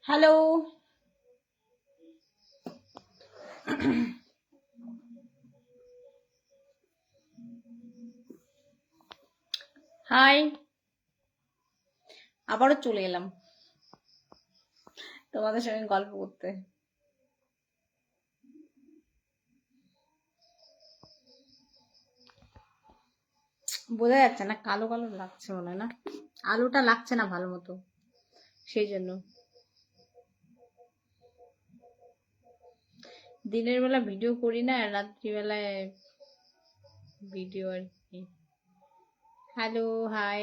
Hello. High. আবারও চলে এলাম তোমাদের সঙ্গে গল্প করতে। বোঝা যাচ্ছে না, কালো কালো লাগছে মনে হয়, না আলোটা লাগছে না ভালো মতো, সেই জন্য। দিনের বেলা ভিডিও করি না, রাত্রিবেলায় ভিডিও আর কি। Hello, hi.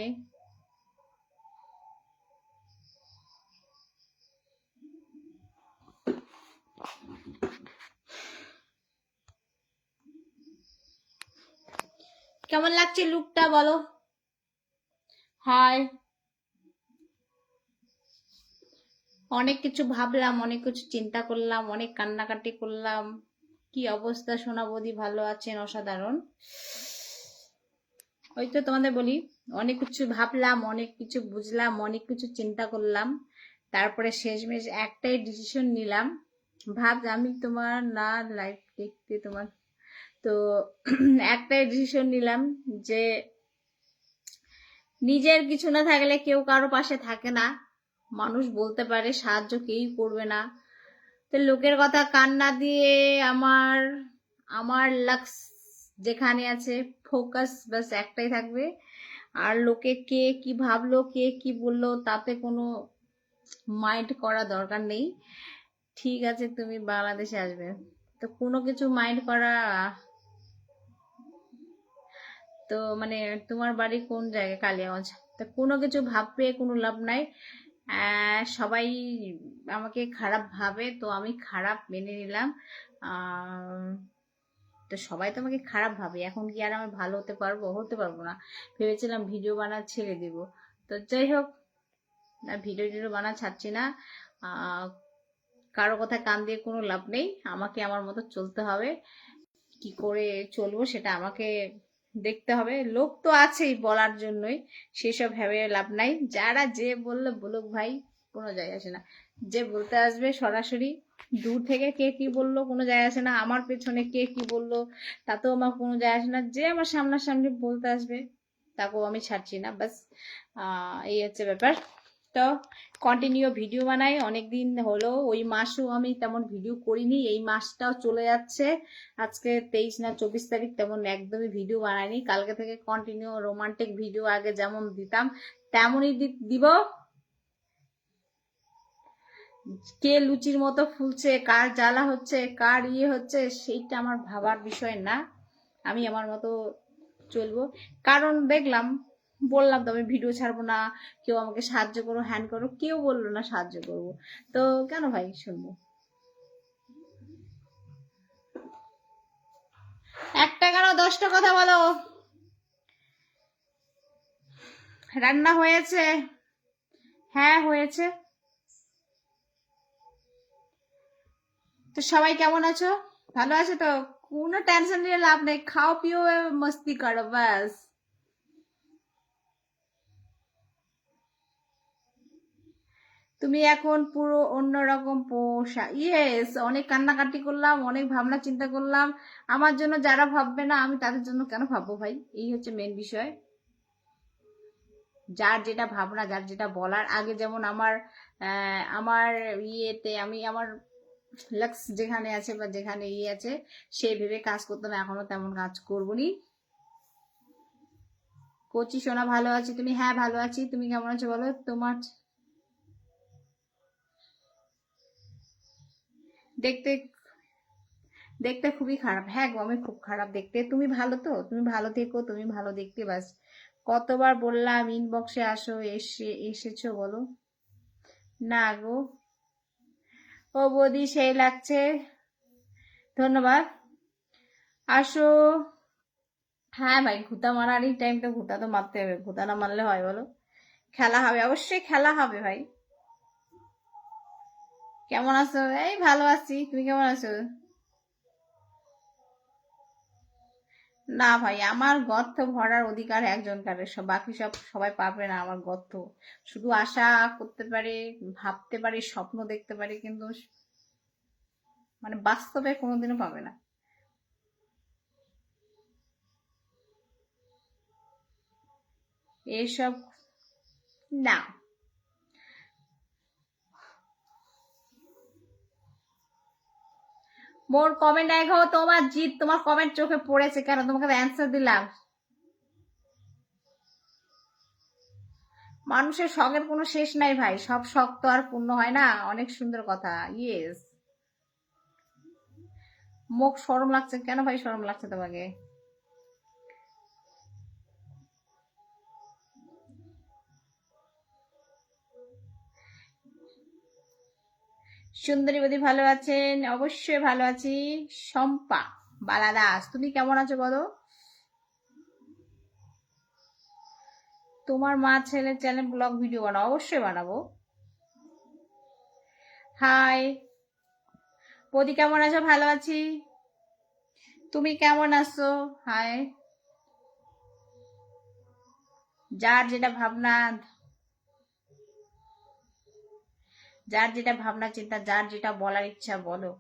কেমন লাগছে লুকটা বলো? হাই। অনেক কিছু ভাবলাম, অনেক কিছু চিন্তা করলাম, অনেক কান্নাকাটি করলাম। কি অবস্থা সোনা বৌদি, ভালো আছেন? অসাধারণ। ওই তো তোমাদের বলি, অনেক কিছু ভাবলাম, অনেক কিছু বুঝলাম, অনেক কিছু চিন্তা করলাম, তারপরে শেষমেশ একটাই ডিসিশন নিলাম। আমি তোমার না লাইফ দেখতে তোমার তো একটাই ডিসিশন নিলাম যে নিজের কিছু না থাকলে কেউ কারো পাশে থাকে না। মানুষ বলতে পারে, সাহায্য কেউই করবে না। তো লোকের কথা কান না দিয়ে আমার আমার লাক্স যেখানে আছে, ফোকাস বাস একটাই থাকবে। আর লোকে কে কি ভাবলো, কে কি বললো, তাতে কোনো মাইন্ড করা দরকার নেই। ঠিক আছে, তুমি বাংলাদেশে আসবে তো কোনো কিছু মাইন্ড করা। তো মানে তোমার বাড়ি কোন জায়গায়? কালিয়াগঞ্জ। তা কোনো কিছু ভাববে কোনো লাভ নাই। সবাই আমাকে খারাপ ভাবে, তো আমি খারাপ মেনে নিলাম। তো সবাই তো আমাকে খারাপ ভাবে, এখন কি আর আমি ভালো হতে পারবো? হতে পারবো না। ভেবেছিলাম ভিডিও বানা ছেড়ে দিব, তো যাই হোক, না ভিডিও টিডিও বানা ছাড়ছি না। কারো কথা কান দিয়ে কোনো লাভ নেই, আমাকে আমার মতো চলতে হবে। কি করে চলবো সেটা আমাকে দেখতে হবে। লোক তো আছেই বলার জন্যই, সেসব ভেবে লাভ নাই। যারা যে বললো বলুক ভাই, কোনো যায় আসে না। যে বলতে আসবে সরাসরি, দূর থেকে কে কি বললো কোনো যায় আসে না। আমার পেছনে কে কি বললো তাতেও আমার কোনো যায় আসে না। যে আমার সামনাসামনি বলতে আসবে তাকেও আমি ছাড়ছি না, বাস। এই হচ্ছে ব্যাপার। তো কন্টিনিউ ভিডিও বানাই, অনেকদিন হলো। ওই মাসও আমি তেমন ভিডিও করিনি, এই মাসটাও চলে যাচ্ছে। আজকে 23 না 24 তারিখ, তেমন একদমই ভিডিও বানাইনি। কালকে থেকে কন্টিনিউ রোমান্টিক ভিডিও আগে যেমন দিতাম তেমনই দিব। কে লুচির মতো ফুলছে, কার জ্বালা হচ্ছে, কার ইয়ে হচ্ছে, সেইটা আমার ভাবার বিষয় না। আমি আমার মতো চলবো। কারণ দেখলাম, বললাম তো আমি ভিডিও ছাড়বো না, কেউ আমাকে সাহায্য করো, হ্যান করো, কেউ বললো না সাহায্য করবো। তো কেন ভাই শুনবো? একটা কেন 10টা কথা বলো। রান্না হয়েছে? হ্যাঁ হয়েছে। তো সবাই কেমন আছো? ভালো আছো তো? কোনো টেনশন নিয়ে লাভ নেই, খাও পিও মস্তি করো ব্যাস। তুমি এখন পুরো অন্যরকম পোষা। ইয়েস, অনেক কান্নাকাটি করলাম, অনেক ভাবনা চিন্তা করলাম। আমার জন্য যারা ভাববে না, আমি তাদের জন্য কেন ভাববো ভাই? এই হচ্ছে মেন বিষয়। যার যেটা ভাবনা, যার যেটা বলার, আগে যেমন আমার ইয়েতে আমি আমার লাক্স যেখানে আছে বা যেখানে ইয়ে আছে, সেই ভেবে কাজ করতাম, এখনো তেমন কাজ করবো নি। কচি সোনা, ভালো আছি। তুমি? হ্যাঁ ভালো আছি। তুমি কেমন আছো বলো? তোমার দেখতে দেখতে খুবই খারাপ। হ্যাঁ গো, আমি খুব খারাপ দেখতে। তুমি ভালো তো? তুমি ভালো থেকো, তুমি ভালো দেখতে, বাস। কতবার বললাম ইনবক্সে আসো, এসেছো বলো? না গো। ও বৌদি, সেই লাগছে, ধন্যবাদ। আসো। হ্যাঁ ভাই, ঘুতা মারার এই টাইম, তো ঘুতা তো মারতে হবে, ঘুতা না মারলে হয় বলো? খেলা হবে, অবশ্যই খেলা হবে ভাই। কেমন আছো? এই ভালো আছি। তুমি কেমন আছো? না ভাই, আমার গর্ত ভরার অধিকার একজনকার, সব বাকি সবাই পাবে না আমার গর্ত। শুধু আশা করতে পারে, ভাবতে পারে, স্বপ্ন দেখতে পারে, কিন্তু মানে বাস্তবে কোনোদিনও পাবে না। এইসব না। মোর কমেন্ট দেখাও, তোমার জিত, তোমার কমেন্ট চোখে পড়েছে কেন, তোমাকে অ্যান্সার দিলাম। মানুষের শখের কোনো শেষ নাই ভাই, সব শখ তো আর পূর্ণ হয় না। অনেক সুন্দর কথা, ইয়েস। মুখ শরম লাগছে কেন ভাই, শরম লাগছে তোমাকে? সুন্দরী বদি ভালো আছেন? অবশ্যই ভালো আছি। শম্পা বালা দাস, তুমি কেমন আছো বলো? তোমার মা ছেলে চ্যানেল ব্লগ ভিডিও বানাও? অবশ্যই বানাবো। হাই বদি, কেমন আছো? ভালো আছি, তুমি কেমন আছো? হাই। যার যেটা ভাবনা, যার যেটা ভাবনা চিন্তা, যার যেটা বলার ইচ্ছা বলো।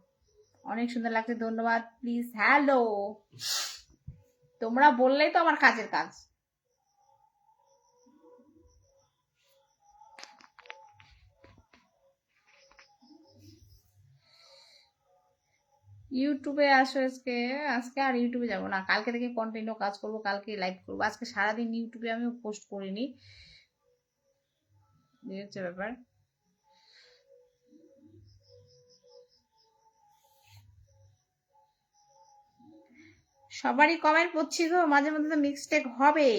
অনেক সুন্দর লাগছে, ধন্যবাদ। প্লিজ হ্যালো, তোমরা বললেই তো আমার কাজের কাজ। ইউটিউবে আসো আজকে। আজকে আর ইউটিউবে যাবো না, কালকে থেকে কন্টিনিউ কাজ করব, কালকে লাইভ করবো। আজকে সারাদিন ইউটিউবে আমি পোস্ট করিনি, এই হচ্ছে ব্যাপার। সবারই কমেন্ট পড়ছি তো, মাঝে মধ্যে তো মিস্টেক হবে।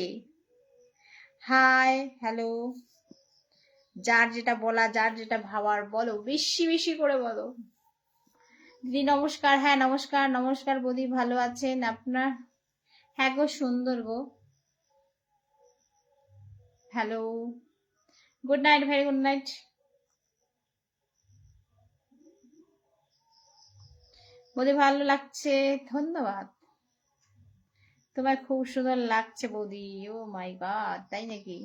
হাই হ্যালো, যার যেটা বলা, যার যেটা ভাবার বলো, বেশি বেশি করে বলো। দিদি নমস্কার। হ্যাঁ নমস্কার, নমস্কার বৌদি, ভালো আছেন আপনার? হ্যাঁ গো, সুন্দর গো। Hello, good night, very good night. বৌদি ভালো লাগছে, ধন্যবাদ। তোমার খুব সুন্দর লাগছে বৌদি। ও মাই গড, তাই নাকি?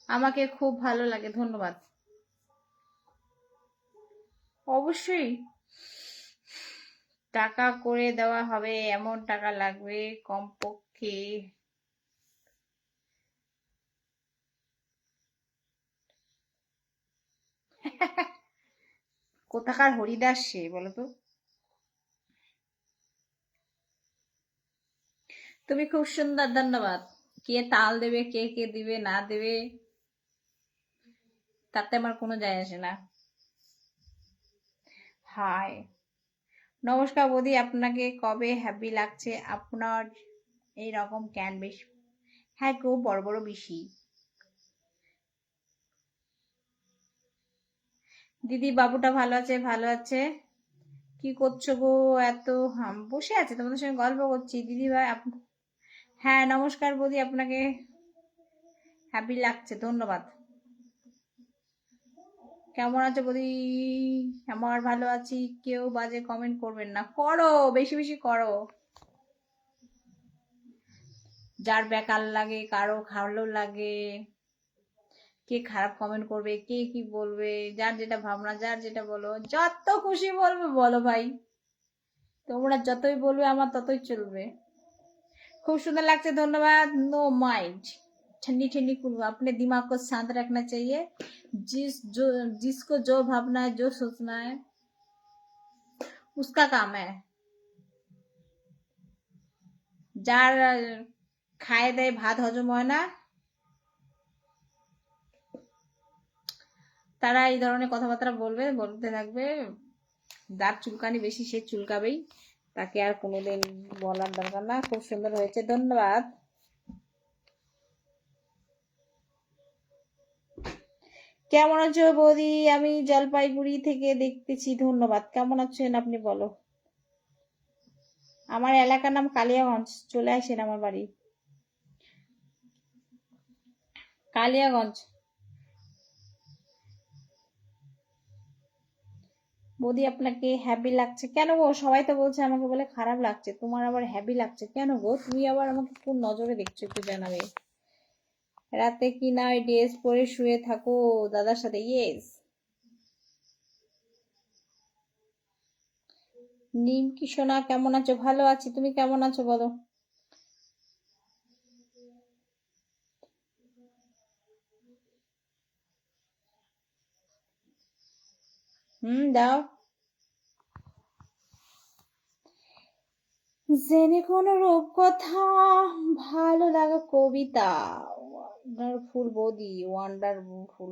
আমাকে খুব ভালো লাগে, ধন্যবাদ। অবশ্যই টাকা করে দেওয়া হবে, এমন টাকা লাগবে কমপক্ষে। কোথাকার হরিদাস সে বলো তো? তুমি খুব সুন্দর, ধন্যবাদ। কে তাল দেবে, কে কে দিবে না দেবে, তাতে আমার কোনো যায় আসে না। হাই নমস্কার বৌদি, আপনাকে কবে হ্যাপি লাগছে আপনার এই রকম ক্যান বেশ? হ্যাঁ খুব বড় বড় বেশি। দিদি বাবুটা ভালো আছে? ভালো আছে। কি করছো গো? এত বসে আছে, তোমাদের সঙ্গে গল্প করছি দিদি ভাই। হ্যাঁ নমস্কার বৌদি, আপনাকে হ্যাপি লাগছে, ধন্যবাদ। কেমন আছো বৌদি? আমার ভালো আছি। কেউ বাজে কমেন্ট করবেন না, করো বেশি বেশি করো। যার বেকার লাগে, কারো ভালো লাগে, কে খারাপ কমেন্ট করবে, কে কি বলবে, যার যেটা ভাবনা, যার যেটা বলো, যত খুশি বলবে বলো ভাই। তোমরা যতই বলবে আমার ততই চলবে। খুব সুন্দর লাগছে, धन्यवाद। नो माइंड, ठंडी ठंडी कूल, अपने दिमाग को शांत रखना चाहिए। जिसको जो भावना है, जो सोचना है, उसका काम है। যার খায় দেয় ভাত হজম হয় না, তারা এই ধরনের কথাবার্তা বলবে, বলতে থাকবে। যার চুলকানি বেশি সে চুলকাবেই, তাকে আর কোনোদিন বলার দরকার না। খুব সুন্দর হয়েছে, ধন্যবাদ। কেমন আছো বৌদি? আমি জলপাইগুড়ি থেকে দেখতেছি, ধন্যবাদ। কেমন আছেন আপনি বলো? আমার এলাকার নাম কালিয়াগঞ্জ, চলে আসেন আমার বাড়ি। কালিয়াগঞ্জ। বৌদি আপনাকে হ্যাপি লাগছে কেন গো? সবাই তো বলছে আমাকে, বলে খারাপ লাগছে, তোমার আবার হ্যাপি লাগছে কেন গো? তুমি আবার আমাকে কোন নজরে দেখছো একটু জানাবে। রাতে কি না ওই ড্রেস পরে শুয়ে থাকো দাদার সাথে? ইয়েস। নিমকি সোনা কেমন আছো? ভালো আছি, তুমি কেমন আছো বলো? দাও। জেনে কোনো রূপকথা, ভালো লাগা কবিতা। ওয়ান্ডারফুল বৌদি, ওয়ান্ডারফুল।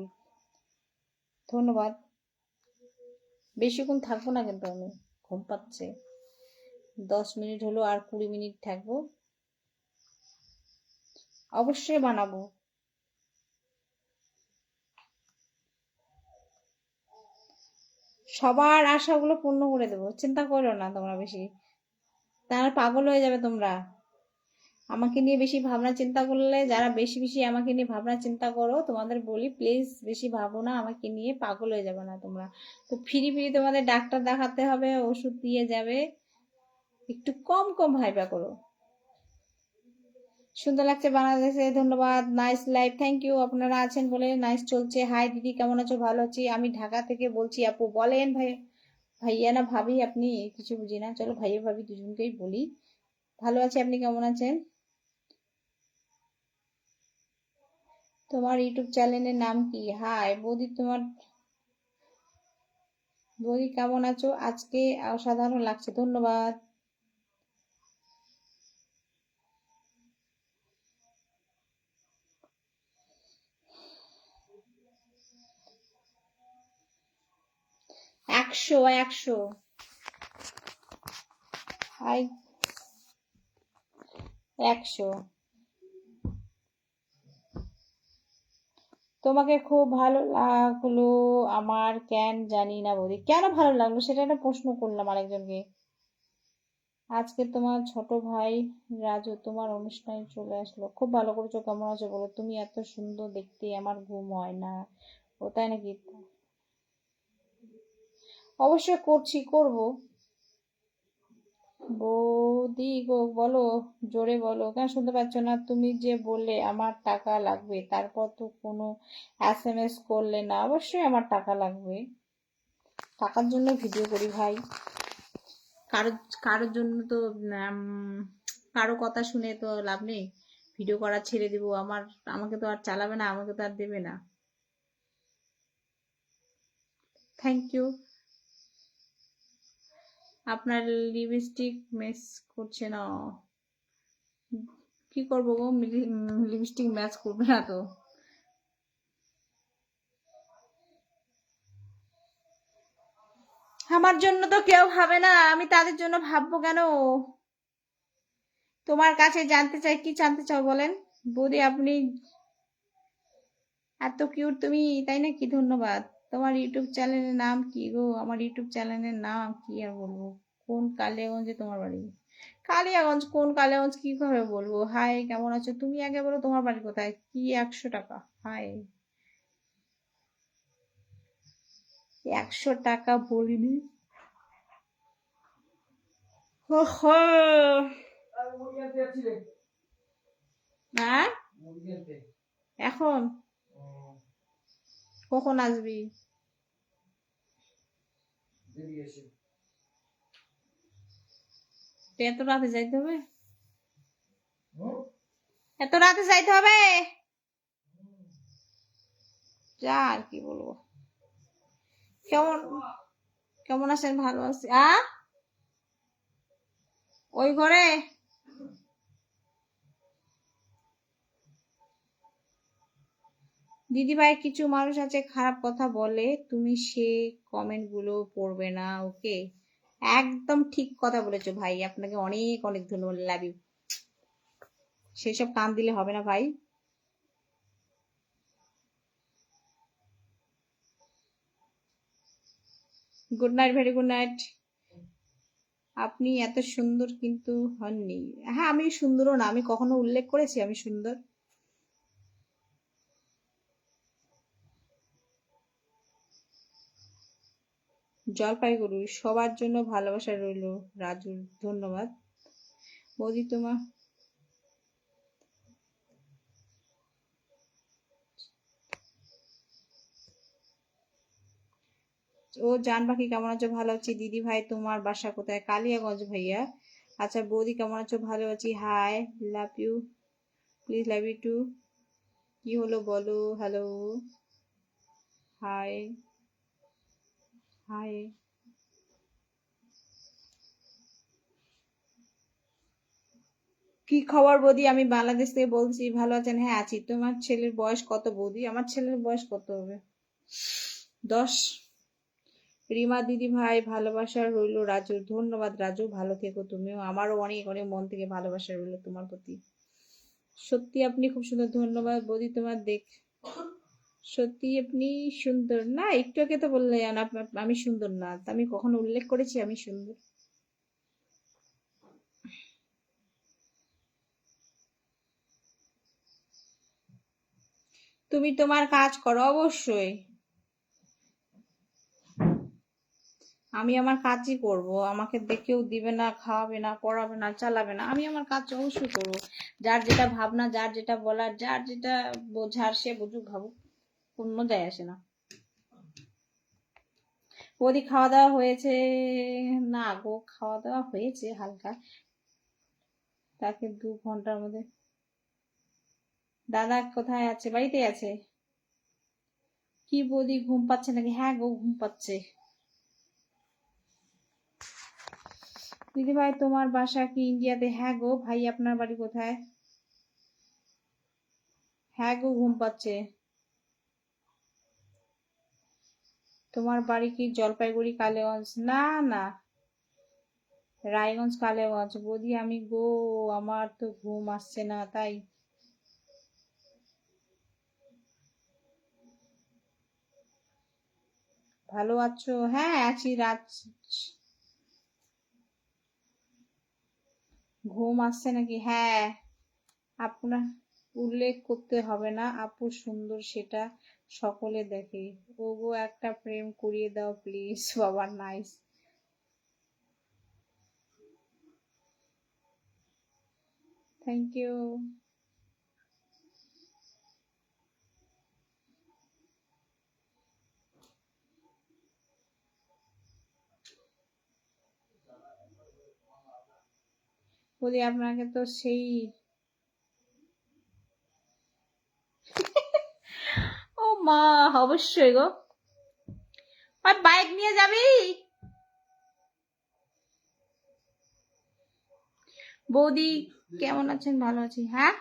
ধন্যবাদ। বেশিক্ষণ থাকবো না কিন্তু আমি, ঘুম পাচ্ছে। 10 মিনিট হলো, আর 20 মিনিট থাকবো। অবশ্যই বানাবো। সবার আশাগুলো পূর্ণ করে দেবো, চিন্তা করো না তোমরা বেশি। তারা পাগল হয়ে যাবে তোমরা আমাকে নিয়ে বেশি ভাবনা চিন্তা করলে। যারা বেশি বেশি আমাকে নিয়ে ভাবনা চিন্তা করো, তোমাদের বলি প্লিজ বেশি ভাবো না আমাকে নিয়ে, পাগল হয়ে যাবে না তোমরা। তো ফিরি ফিরি তোমাদের ডাক্তার দেখাতে হবে, ওষুধ দিয়ে যাবে, একটু কম কম ভাইবা করো। সুন্দর লাগছে বাংলাদেশে, ধন্যবাদ। Nice live, thank you. আপনারা আছেন বলে নাইস চলছে। হাই দিদি, কেমন আছো? ভালো আছি, আমি ঢাকা থেকে বলছি। আপু বলেন ভাই, ভাইয়া না ভাবি আপনি? কিছু বুঝি না, চলো ভাইয়া ভাবি দুজনকেই বলি। ভালো আছি, আপনি কেমন আছেন? তোমার ইউটিউব চ্যানেলের নাম কি? হাই বৌদি, তোমার বৌদি কেমন আছো? আজকে অসাধারণ লাগছে, ধন্যবাদ। একশো 100। হাই 100। তোমাকে খুব ভালো লাগলো আমার, কেন জানি না বৌদি। কেন ভালো লাগলো সেটা একটা প্রশ্ন করলাম আরেকজনকে। আজকে তোমার ছোট ভাই রাজু তোমার অনুষ্ঠানে চলে আসলো, খুব ভালো করেছো। কেমন আছো বলো? তুমি এত সুন্দর দেখতে, আমার ঘুম হয় না। ও তাই নাকি? অবশ্যই করছি, করব। বৌদি গো বলো, জোরে বলো, কেন শুনতে পাচ্ছ না? তুমি যে বললে আমার টাকা লাগবে, তারপর তো কোনো SMS করলে না। অবশ্যই আমার টাকা লাগবে, টাকার জন্য ভিডিও করি ভাই। কারো কারোর জন্য তো উম, কারো কথা শুনে তো লাভ নেই। ভিডিও করা ছেড়ে দিব, আমাকে তো আর চালাবে না, আমাকে তো আর দেবে না। Thank you. আপনার লিপস্টিক ম্যাচ করছে না? কি করবো গো, লিপস্টিক ম্যাচ করবে না তো? আমার জন্য তো কেউ ভাবে না, আমি তাদের জন্য ভাববো কেন? তোমার কাছে জানতে চাই, কি জানতে চাও বলেন? বৌদি আপনি এত কিউট তুমি, তাই নাকি? ধন্যবাদ। তোমার ইউটিউব চ্যানেলের নাম কি গো? আমার ইউটিউব চ্যানেলের নাম কি আর বলবো? কোন কালিয়াগঞ্জে তোমার বাড়ি? কালিয়াগঞ্জ? কোন কালিয়াগঞ্জ কিভাবে বলবো? হাই কেমন আছো? তুমি আগে বলো তোমার বাড়ি কোথায়। কি 100 টাকা? হাই। 100 টাকা বলিনি। ওহো। হ্যাঁ, এখন কখন আসবি? এত রাতে যাইতে হবে? এত রাতে যাইতে হবে? যা আর কি বলবো। কেমন কেমন আছেন? ভালো আছি। ওই ঘরে দিদি ভাই, কিছু মানুষ আছে খারাপ কথা বলে, তুমি সে কমেন্ট গুলো পড়বে না, ওকে? একদম ঠিক কথা বলেছো ভাই, আপনাকে অনেক অনেক ধন্যবাদ, লাভ ইউ। সেসব কান দিলে হবে না ভাই। Good night, very good night. আপনি এত সুন্দর কিন্তু হননি। হ্যাঁ, আমি সুন্দরও না, আমি কখনো উল্লেখ করেছি আমি সুন্দর? জলপাইগুড়ি সবার জন্য ভালোবাসা রইল রাজু, ধন্যবাদ। বৌদি তোমার ও জান পাখি কেমন আছো? ভালো আছি দিদি ভাই, তোমার বাসা কোথায়? কালিয়াগঞ্জ ভাইয়া। আচ্ছা বৌদি কেমন আছো? ভালো আছি, hi, love you, please love you too. কি হলো বলো, হ্যালো, হাই হাই। কি খবর বৌদি? আমি বাংলাদেশ থেকে বলছি, ভালো আছেন? হ্যাঁ আছি। তোমার ছেলের বয়স কত বৌদি? আমার ছেলের বয়স কত হবে? 10। রিমা দিদি ভাই ভালোবাসা রইলো রাজু, ধন্যবাদ রাজু, ভালো থেকো তুমিও। আমারও অনেক অনেক মন থেকে ভালোবাসা রইলো তোমার প্রতি। সত্যি আপনি খুব সুন্দর, ধন্যবাদ বৌদি তোমার দেখ। সত্যি আপনি সুন্দর না? একটু আগে তো বললে আমি সুন্দর না, তা আমি কখনো উল্লেখ করেছি আমি সুন্দর? তুমি তোমার কাজ করো অবশ্যই। আমি আমার কাজই করব, আমাকে দেখেও দিবে না, খাওয়াবে না, পড়াবে না, চালাবে না, আমি আমার কাজ অবশ্যই করব। যার যেটা ভাবনা, যার যেটা বলার, যার যেটা বোঝার সে বুঝুক, ভাবুক, কোনো যায় আসে না। বৌদি খাওয়া দাওয়া হয়েছে? না গো, খাওয়া দাওয়া হয়েছে হালকা, তাকে 2 ঘন্টার মধ্যে। দাদা কোথায় আছে? বাড়িতে আছে। কি বৌদি ঘুম পাচ্ছে নাকি? হ্যাঁ গো ঘুম পাচ্ছে। দিদি ভাই তোমার বাসা কি ইন্ডিয়াতে? হ্যাঁ গো ভাই, আপনার বাড়ি কোথায়? হ্যাঁ গো ঘুম পাচ্ছে। তোমার বাড়ি কি জলপাইগুড়ি কালীগঞ্জ? না না, রায়গঞ্জ কালীগঞ্জ। বৌদি আমি গো, আমার তো ঘুম আসছে না তাই। ভালো আছো? হ্যাঁ আছি। রাত ঘুম আসছে নাকি? হ্যাঁ। আপনার উল্লেখ করতে হবে না, আপু সুন্দর সেটা সকলে দেখে। ওগো একটা প্রেম করিয়ে দাও প্লিজ। বাবা নাইস, থ্যাংক ইউ। বলি আপনাকে তো সেই ও মা, অবশ্যই গো। আর বাইক নিয়ে যাবি? বৌদি কেমন আছেন? ভালো আছি, হ্যাঁ।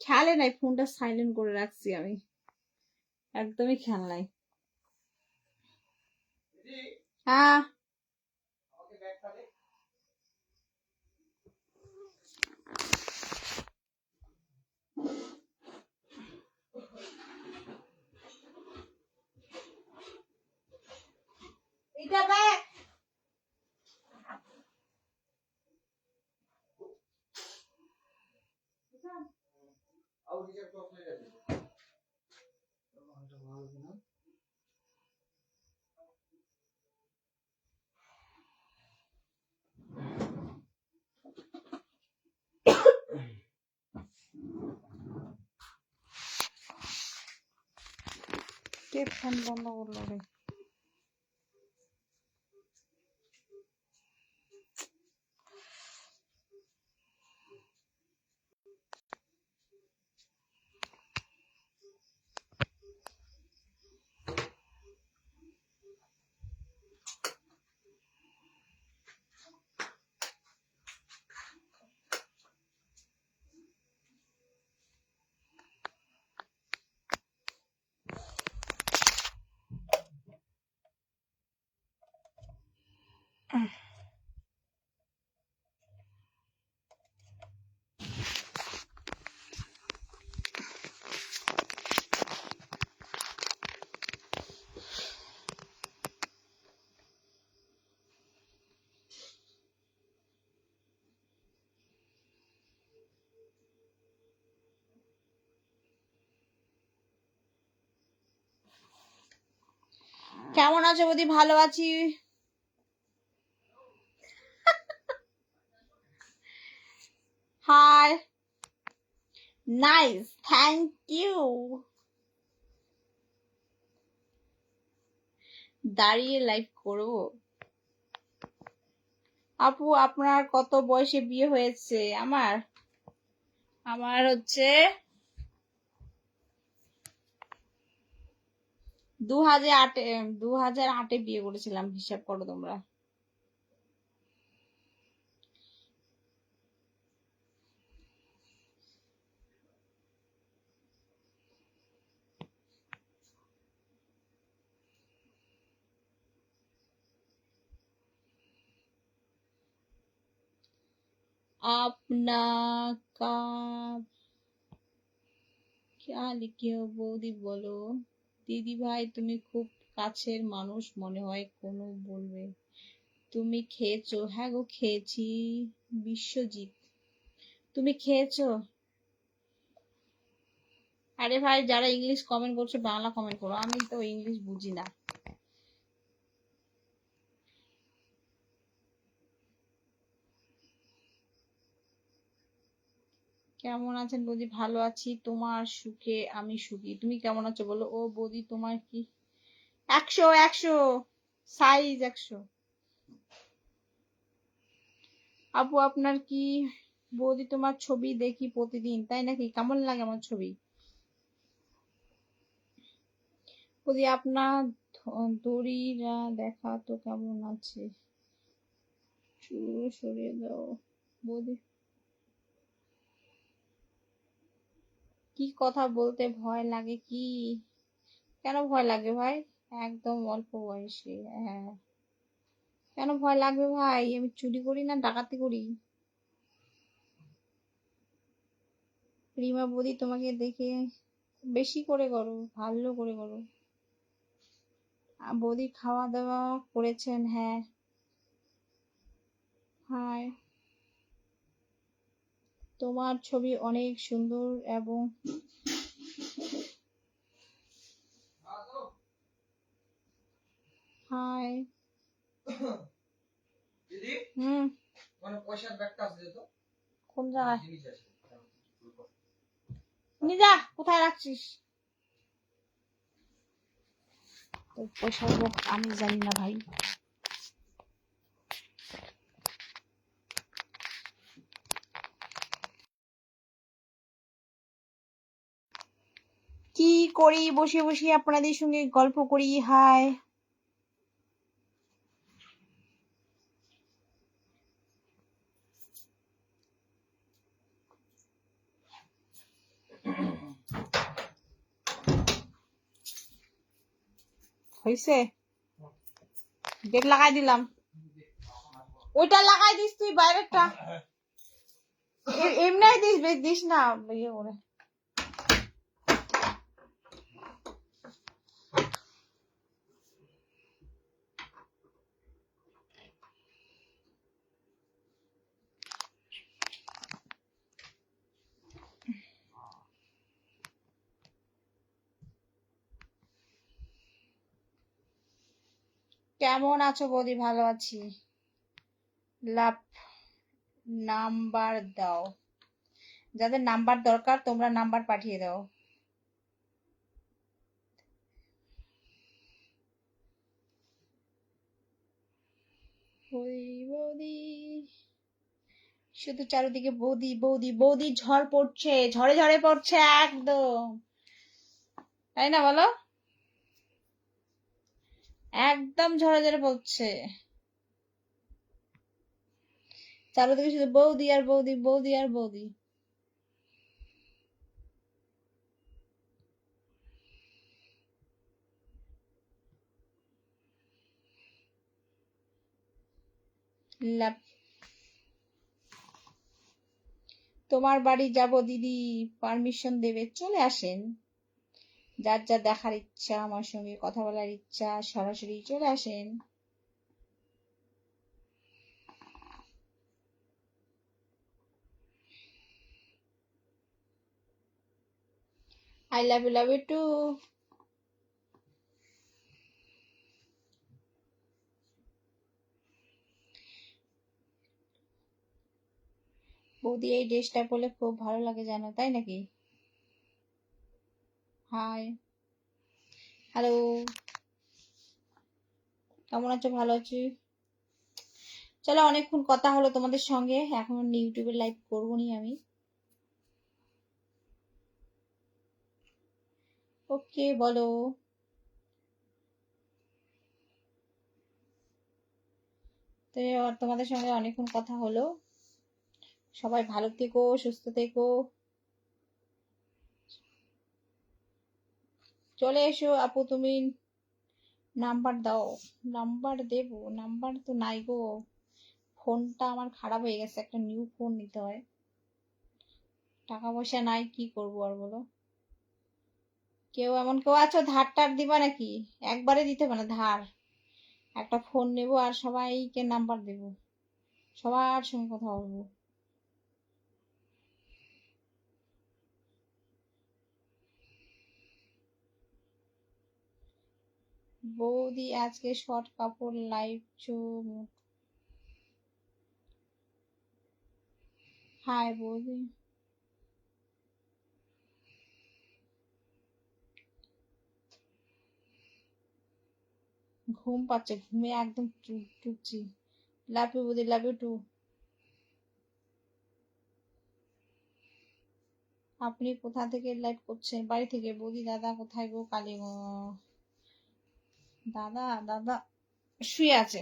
খেয়ালে নাই, ফোনটা সাইলেন্ট করে রাখছি আমি, একদমই খেয়াল নাই। হ্যাঁ এটা ব্যাগ। কে ফোন বন্ধ করলো রে? কেমন আছো বৌদি? ভালো আছি। Hi, nice, thank you. দাঁড়িয়ে লাইভ করবো? আপু আপনার কত বয়সে বিয়ে হয়েছে? আমার আমার হচ্ছে 2008-এ, 2008-এ বিয়ে করেছিলাম, হিসাব করো তোমরা। আপনা কা क्या लिखे हो বৌদি বলো। দিদি ভাই তুমি খুব কাছের মানুষ মনে হয়, কোনো বলবে। তুমি খেয়েছো? হ্যাঁ গো খেয়েছি। বিশ্বজিৎ, তুমি খেয়েছো? আরে ভাই, যারা ইংলিশ কমেন্ট করছো বাংলা কমেন্ট করো, আমি তো ইংলিশ বুঝি না। কেমন আছেন বৌদি? ভালো আছি, তোমার সুখে আমি সুখী। তুমি কেমন আছো বলো। ও বৌদি তোমার কি 100 100 সাইজ 100। আপু আপনার কি? বৌদি তোমার ছবি দেখি প্রতিদিন, তাই নাকি? কেমন লাগে আমার ছবি? বৌদি আপনার দড়িরা দেখা তো কেমন আছে? চুল সরিয়ে দাও বৌদি। কি কথা বলতে ভয় লাগে কি? কেন ভয় লাগে ভাই? একদম অল্প বয়সে, হ্যাঁ। কেন ভয় লাগবে ভাই? আমি চুরি করি না ডাকাতি করি? রিমা বৌদি তোমাকে দেখে বেশি করে করো, ভালো করে করো। বৌদি খাওয়া দাওয়া করেছেন? হ্যাঁ। হাই, তোমার ছবি অনেক সুন্দর এবং হাই। হুম, কোন জায়গায় নিয়ে যা, কোথায় রাখছিস? তোর পয়সার লোক আমি জানি না ভাই। কি করি? বসে বসে আপনাদের সঙ্গে গল্প করি। হাই। হইছে, গেট লাগাই দিলাম। ওইটা লাগাই দিস তুই, বাইরেরটা এমনি দিস, দিস না ইয়ে করে। কেমন আছো বৌদি? ভালো আছি। লাভ, নাম্বার দাও, যাদের নাম্বার দরকার তোমরা নাম্বার পাঠিয়ে দাও। ওই বৌদি, শুধু চারিদিকে বৌদি বৌদি বৌদি, ঝড় পড়ছে, ঝড়ে ঝড়ে পড়ছে একদম, তাই না বলো? একদম ঝড়ে ঝড়ে পড়ছে, চারিদিকে শুধু বৌদি আর বৌদি, বৌদি আর বৌদি। লাভ, তোমার বাড়ি যাব দিদি, পারমিশন দেবে? চলে আসেন, যার যা দেখার ইচ্ছা, আমার সঙ্গে কথা বলার ইচ্ছা, সরাসরি চলে আসেন। I love you too. বৌদি এই ড্রেসটা পরলে খুব ভালো লাগে জানো, তাই নাকি? হাই, হ্যালো, কেমন আছো? ভালো আছি। চলো, অনেকক্ষণ কথা হলো তোমাদের সঙ্গে, এখন ইউটিউবে লাইভ করবো নি আমি। ওকে, বলো। তো তোমাদের সঙ্গে অনেকক্ষণ কথা হলো, সবাই ভালো থেকো, সুস্থ থেকো, চলে এসো আপু তুমি, নাম্বার দাও। নাম্বার দেবো, নাম্বার তো নাই গো, ফোনটা আমার খারাপ হয়ে গেছে, একটা নিউ ফোন নিতে হয়, টাকা পয়সা নাই, কি করবো আর বলো। কেউ এমন কেউ আছো ধার টার দিবা নাকি? একবারে দিতে হবে না, ধার। একটা ফোন নেবো আর সবাইকে নাম্বার দেবো, সবার সঙ্গে কথা বলবো। বৌদি আজকে শর্ট কাপড় লাইভ চো। হাই বৌদি, ঘুম পাচ্ছে, ঘুমে একদম টুকছি। লাভ ইউ বৌদি, লাভ ইউ টু। আপনি কোথা থেকে লাইভ করছেন? বাড়ি থেকে। বৌদি দাদা কোথায় গো? কালীগঞ্জ। দাদা দাদা শুয়ে আছে।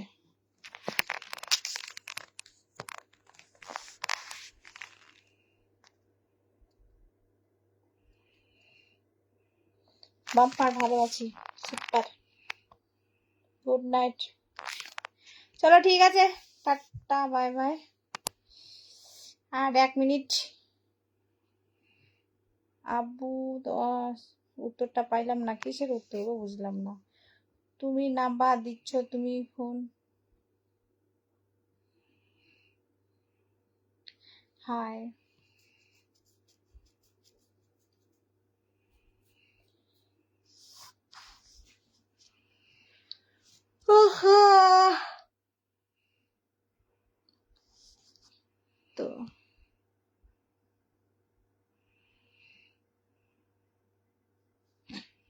বাম্পার, ভালো আছি, সুপার, গুড নাইট। চলো ঠিক আছে, টাটা, বাই বাই। আর 1 মিনিট। আব্বু 10, উত্তরটা পাইলাম না, কিসের উত্তর গো বুঝলাম না। তুমি নাম্বার দিচ্ছ, তুমি ফোন। হাই, তো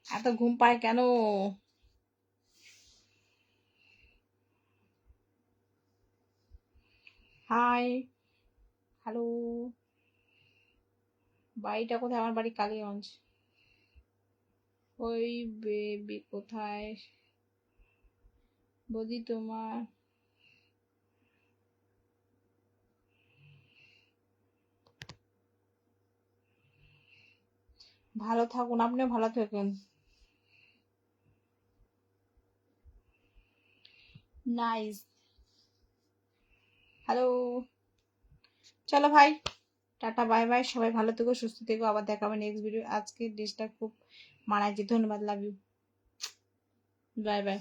এত ঘুম পায় কেন? হাই, হ্যালো, বাড়িটা কোথায়? আমার বাড়ি কালীগঞ্জ। ওই বেবি কোথায়? বৌদি তোমার ভালো থাকুন, আপনিও ভালো থাকুন। নাইস। হ্যালো, চলো ভাই, টাটা বাই বাই, সবাই ভালো থেকো সুস্থ থেকো, আবার দেখা হবে নেক্সট ভিডিও। আজকের ড্রেসটা খুব মানায়, ধন্যবাদ, লাভ ইউ, বাই বাই।